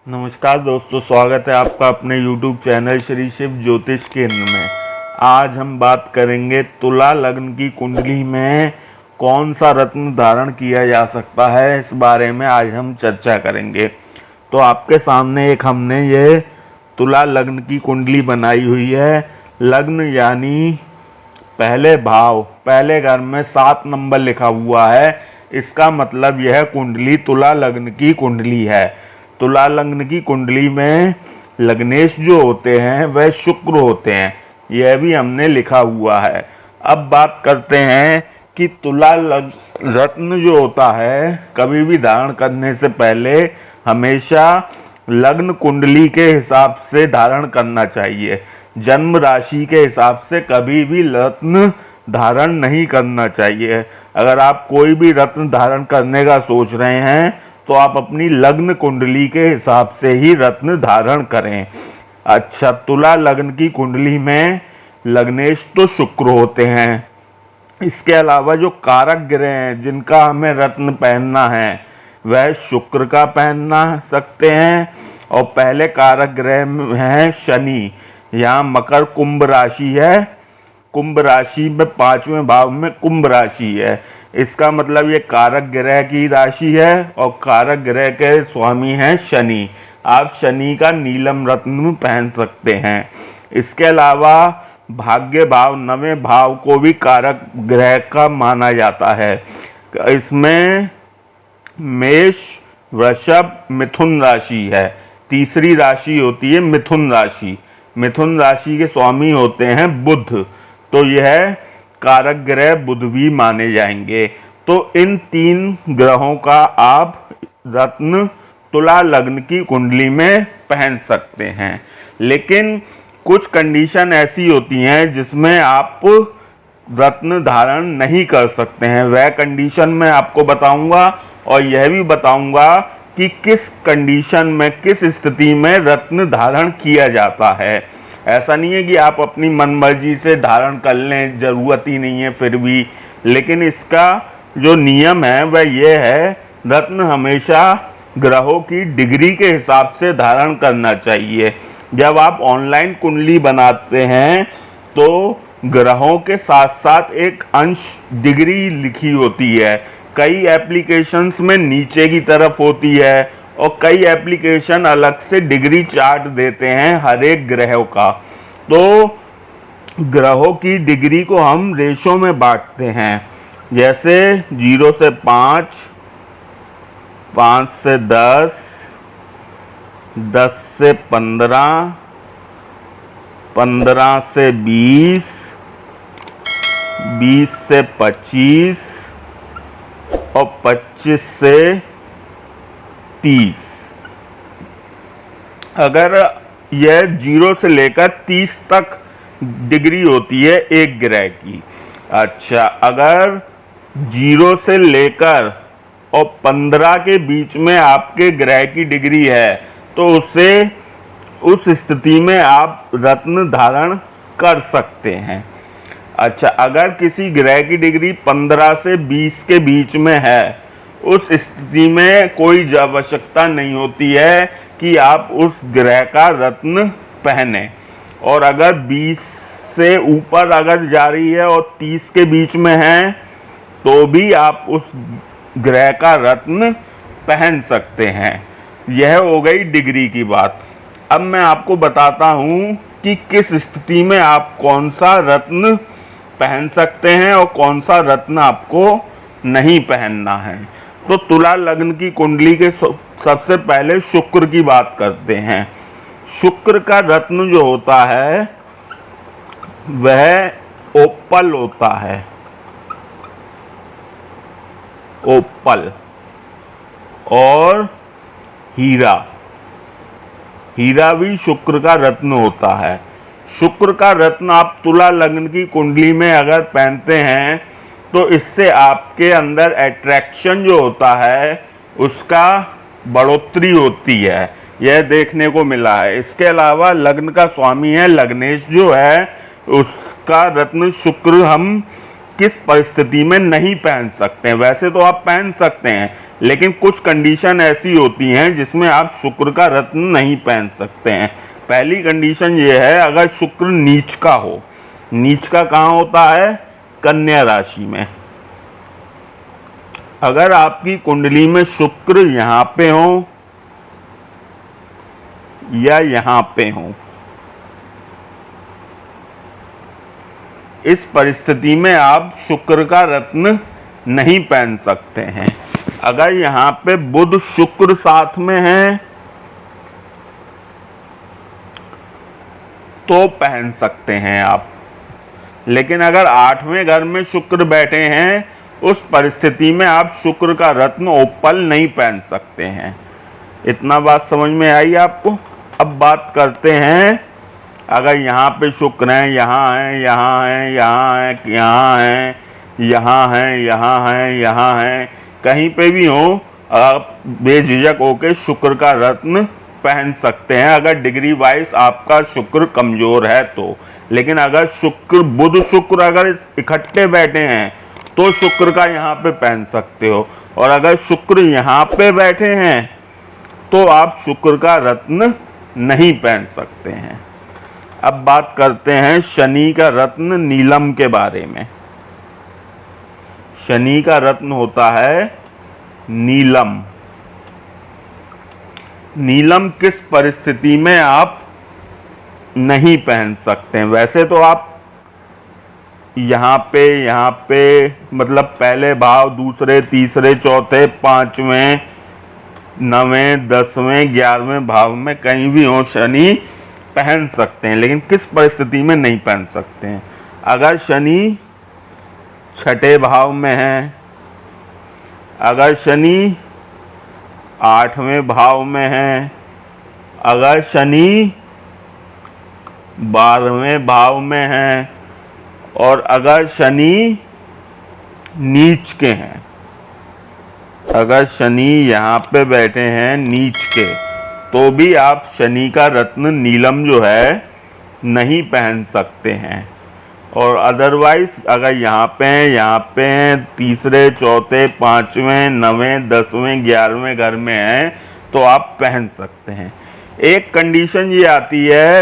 नमस्कार दोस्तों, स्वागत है आपका अपने YouTube चैनल श्री शिव ज्योतिष केंद्र में। आज हम बात करेंगे तुला लग्न की कुंडली में कौन सा रत्न धारण किया जा सकता है। इस बारे में आज हम चर्चा करेंगे। तो आपके सामने एक हमने ये तुला लग्न की कुंडली बनाई हुई है। लग्न यानी पहले भाव, पहले घर में 7 नंबर लिखा हुआ है। इसका मतलब यह कुंडली तुला लग्न की कुंडली है। तुला लग्न की कुंडली में लग्नेश जो होते हैं वह शुक्र होते हैं, यह भी हमने लिखा हुआ है। अब बात करते हैं कि तुला रत्न जो होता है कभी भी धारण करने से पहले हमेशा लग्न कुंडली के हिसाब से धारण करना चाहिए। जन्म राशि के हिसाब से कभी भी रत्न धारण नहीं करना चाहिए। अगर आप कोई भी रत्न धारण करने का सोच रहे हैं तो आप अपनी लग्न कुंडली के हिसाब से ही रत्न धारण करें। अच्छा, तुला लग्न की कुंडली में लग्नेश तो शुक्र होते हैं। इसके अलावा जो कारक ग्रह हैं जिनका हमें रत्न पहनना है वह शुक्र का पहनना सकते हैं। और पहले कारक ग्रह हैं शनि। यहाँ मकर कुंभ राशि है। कुंभ राशि में 5वें भाव में कुंभ राशि है। इसका मतलब ये कारक ग्रह की राशि है और कारक ग्रह के स्वामी हैं शनि। आप शनि का नीलम रत्न पहन सकते हैं। इसके अलावा भाग्य भाव 9वें भाव को भी कारक ग्रह का माना जाता है। इसमें मेष, वृषभ, मिथुन राशि है। तीसरी राशि होती है मिथुन राशि। मिथुन राशि के स्वामी होते हैं बुध, तो यह कारक ग्रह बुध भी माने जाएंगे। तो इन 3 ग्रहों का आप रत्न तुला लग्न की कुंडली में पहन सकते हैं। लेकिन कुछ कंडीशन ऐसी होती हैं जिसमें आप रत्न धारण नहीं कर सकते हैं। वह कंडीशन मैं आपको बताऊंगा और यह भी बताऊंगा कि किस कंडीशन में, किस स्थिति में रत्न धारण किया जाता है। ऐसा नहीं है कि आप अपनी मनमर्जी से धारण कर लें, ज़रूरत ही नहीं है फिर भी। लेकिन इसका जो नियम है वह यह है, रत्न हमेशा ग्रहों की डिग्री के हिसाब से धारण करना चाहिए। जब आप ऑनलाइन कुंडली बनाते हैं तो ग्रहों के साथ साथ एक अंश डिग्री लिखी होती है। कई एप्लीकेशंस में नीचे की तरफ होती है और कई एप्लीकेशन अलग से डिग्री चार्ट देते हैं हर एक ग्रह का। तो ग्रहों की डिग्री को हम रेशो में बांटते हैं, जैसे 0 से 5, 5 से 10, 10 से 15, 15 से 20, 20 से 25 और 25 से 30। अगर यह 0 से लेकर 30 तक डिग्री होती है एक ग्रह की। अच्छा, अगर 0 से लेकर और 15 के बीच में आपके ग्रह की डिग्री है तो उस स्थिति में आप रत्न धारण कर सकते हैं। अच्छा, अगर किसी ग्रह की डिग्री 15 से 20 के बीच में है, उस स्थिति में कोई आवश्यकता नहीं होती है कि आप उस ग्रह का रत्न पहने। और अगर 20 से ऊपर अगर जा रही है और 30 के बीच में है तो भी आप उस ग्रह का रत्न पहन सकते हैं। यह हो गई डिग्री की बात। अब मैं आपको बताता हूँ कि किस स्थिति में आप कौन सा रत्न पहन सकते हैं और कौन सा रत्न आपको नहीं पहनना है। तो तुला लग्न की कुंडली के सबसे पहले शुक्र की बात करते हैं। शुक्र का रत्न जो होता है वह ओपल होता है। ओपल और हीरा, हीरा भी शुक्र का रत्न होता है। शुक्र का रत्न आप तुला लग्न की कुंडली में अगर पहनते हैं तो इससे आपके अंदर अट्रैक्शन जो होता है उसका बढ़ोतरी होती है, यह देखने को मिला है। इसके अलावा लग्न का स्वामी है लग्नेश जो है, उसका रत्न शुक्र हम किस परिस्थिति में नहीं पहन सकते हैं। वैसे तो आप पहन सकते हैं, लेकिन कुछ कंडीशन ऐसी होती हैं जिसमें आप शुक्र का रत्न नहीं पहन सकते हैं। पहली कंडीशन ये है, अगर शुक्र नीच का हो। नीच का कहाँ होता है? कन्या राशि में। अगर आपकी कुंडली में शुक्र यहाँ पे हो या यहाँ पे हो, इस परिस्थिति में आप शुक्र का रत्न नहीं पहन सकते हैं। अगर यहाँ पे बुध शुक्र साथ में है तो पहन सकते हैं आप, लेकिन अगर 8वें घर में शुक्र बैठे हैं, उस परिस्थिति में आप शुक्र का रत्न ओपल नहीं पहन सकते हैं। इतना बात समझ में आई आपको? अब बात करते हैं, अगर यहाँ पे शुक्र हैं, यहाँ हैं, यहाँ हैं, यहाँ हैं, यहाँ हैं, यहाँ हैं, यहाँ हैं, यहाँ हैं, कहीं पे भी हो, आप बेझिझक होकर शुक्र का रत्न पहन सकते हैं, अगर डिग्री वाइज आपका शुक्र कमजोर है तो। लेकिन अगर शुक्र बुध शुक्र अगर इकट्ठे बैठे हैं तो शुक्र का यहाँ पे पहन सकते हो, और अगर शुक्र यहाँ पे बैठे हैं तो आप शुक्र का रत्न नहीं पहन सकते हैं। अब बात करते हैं शनि का रत्न नीलम के बारे में। शनि का रत्न होता है नीलम। नीलम किस परिस्थिति में आप नहीं पहन सकते हैं? वैसे तो आप यहाँ पे मतलब पहले भाव, दूसरे, तीसरे, चौथे, 5वें, 9वें, 10वें, 11वें भाव में कहीं भी हो शनि पहन सकते हैं, लेकिन किस परिस्थिति में नहीं पहन सकते हैं? अगर शनि 6ठे भाव में है, अगर शनि 8वें भाव में है, अगर शनि 12वें भाव में है, और अगर शनि नीच के हैं, अगर शनि यहाँ पे बैठे हैं नीच के, तो भी आप शनि का रत्न नीलम जो है नहीं पहन सकते हैं। और अदरवाइज अगर यहाँ पे हैं, तीसरे, चौथे, 5वें, 9वें, 10वें, 11वें घर में हैं तो आप पहन सकते हैं। एक कंडीशन ये आती है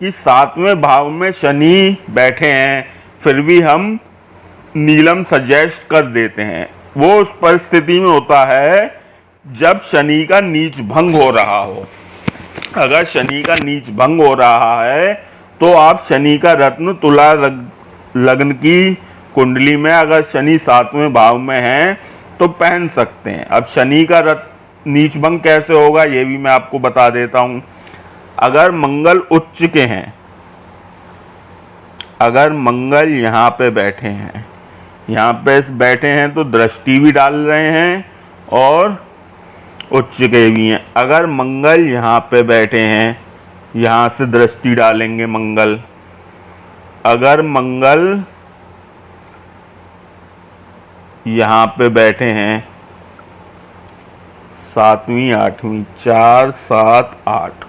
कि 7वें भाव में शनि बैठे हैं, फिर भी हम नीलम सजेस्ट कर देते हैं। वो उस परिस्थिति में होता है जब शनि का नीच भंग हो रहा हो। अगर शनि का नीच भंग हो रहा है तो आप शनि का रत्न तुला लग्न की कुंडली में अगर शनि 7वें भाव में है तो पहन सकते हैं। अब शनि का रत्न नीच भंग कैसे होगा ये भी मैं आपको बता देता हूं। अगर मंगल उच्च के हैं, अगर मंगल यहाँ पे बैठे हैं, यहाँ पे बैठे हैं तो दृष्टि भी डाल रहे हैं और उच्च के भी हैं। अगर मंगल यहाँ पे बैठे हैं, यहाँ से दृष्टि डालेंगे मंगल। अगर मंगल यहाँ पे बैठे हैं 7वीं 8वीं 4 7 8,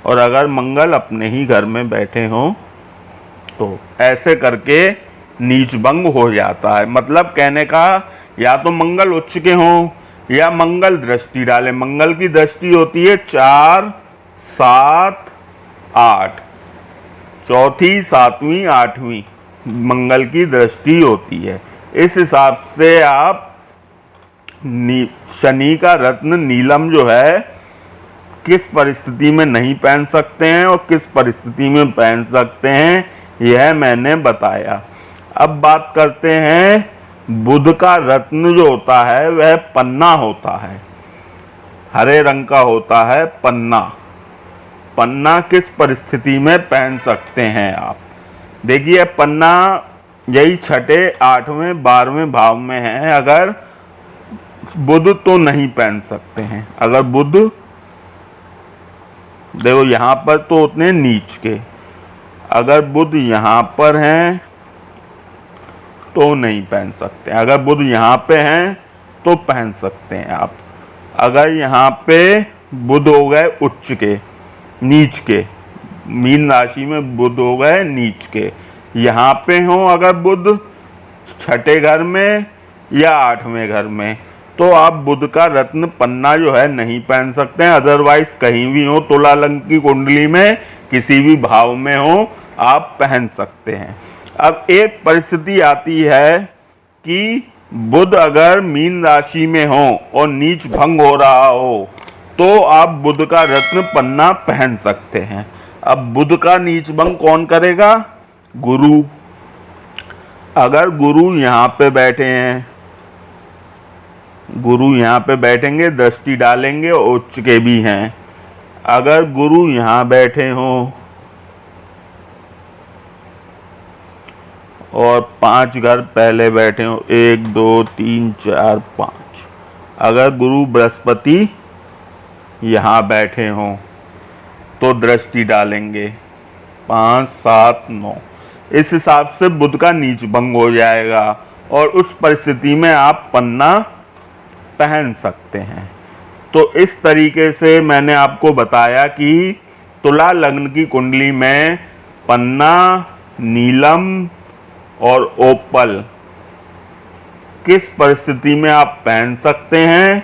और अगर मंगल अपने ही घर में बैठे हों तो ऐसे करके नीच भंग हो जाता है। मतलब कहने का, या तो मंगल उच्च के हों या मंगल दृष्टि डालें। मंगल की दृष्टि होती है 4 7 8, चौथी 7वीं 8वीं मंगल की दृष्टि होती है। इस हिसाब से आप शनि का रत्न नीलम जो है किस परिस्थिति में नहीं पहन सकते हैं और किस परिस्थिति में पहन सकते हैं, यह मैंने बताया। अब बात करते हैं, बुध का रत्न जो होता है वह पन्ना होता है, हरे रंग का होता है पन्ना। पन्ना किस परिस्थिति में पहन सकते हैं आप? देखिए, पन्ना यही 6ठे 8वें 12वें भाव में है। अगर बुध तो नहीं पहन सकते हैं। अगर बुध देखो यहाँ पर तो उतने नीच के, अगर बुध यहाँ पर हैं तो नहीं पहन सकते। अगर बुध यहाँ पे हैं तो पहन सकते हैं आप। अगर यहाँ पे बुध हो गए उच्च के, नीच के, मीन राशि में बुध हो गए नीच के, यहाँ पे हो अगर बुध छठे घर में या आठवें घर में, तो आप बुध का रत्न पन्ना जो है नहीं पहन सकते हैं। अदरवाइज कहीं भी हो, तुला लग्न की कुंडली में किसी भी भाव में हो, आप पहन सकते हैं। अब एक परिस्थिति आती है कि बुध अगर मीन राशि में हो और नीच भंग हो रहा हो, तो आप बुध का रत्न पन्ना पहन सकते हैं। अब बुध का नीच भंग कौन करेगा? गुरु। अगर गुरु यहाँ पे बैठे हैं, गुरु यहाँ पे बैठेंगे, दृष्टि डालेंगे, उच्च के भी हैं। अगर गुरु यहाँ बैठे हों और 5 घर पहले बैठे हो, 1 2 3 4 5, अगर गुरु बृहस्पति यहाँ बैठे हों तो दृष्टि डालेंगे 5 7 9। इस हिसाब से बुध का नीच भंग हो जाएगा और उस परिस्थिति में आप पन्ना पहन सकते हैं। तो इस तरीके से मैंने आपको बताया कि तुला लग्न की कुंडली में पन्ना, नीलम और ओपल किस परिस्थिति में आप पहन सकते हैं,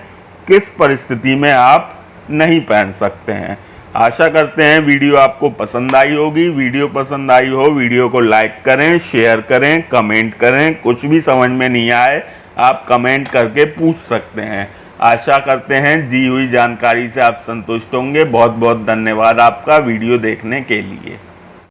किस परिस्थिति में आप नहीं पहन सकते हैं। आशा करते हैं वीडियो आपको पसंद आई होगी। वीडियो पसंद आई हो, वीडियो को लाइक करें, शेयर करें, कमेंट करें। कुछ भी समझ में नहीं आए आप कमेंट करके पूछ सकते हैं। आशा करते हैं दी हुई जानकारी से आप संतुष्ट होंगे। बहुत बहुत धन्यवाद आपका वीडियो देखने के लिए।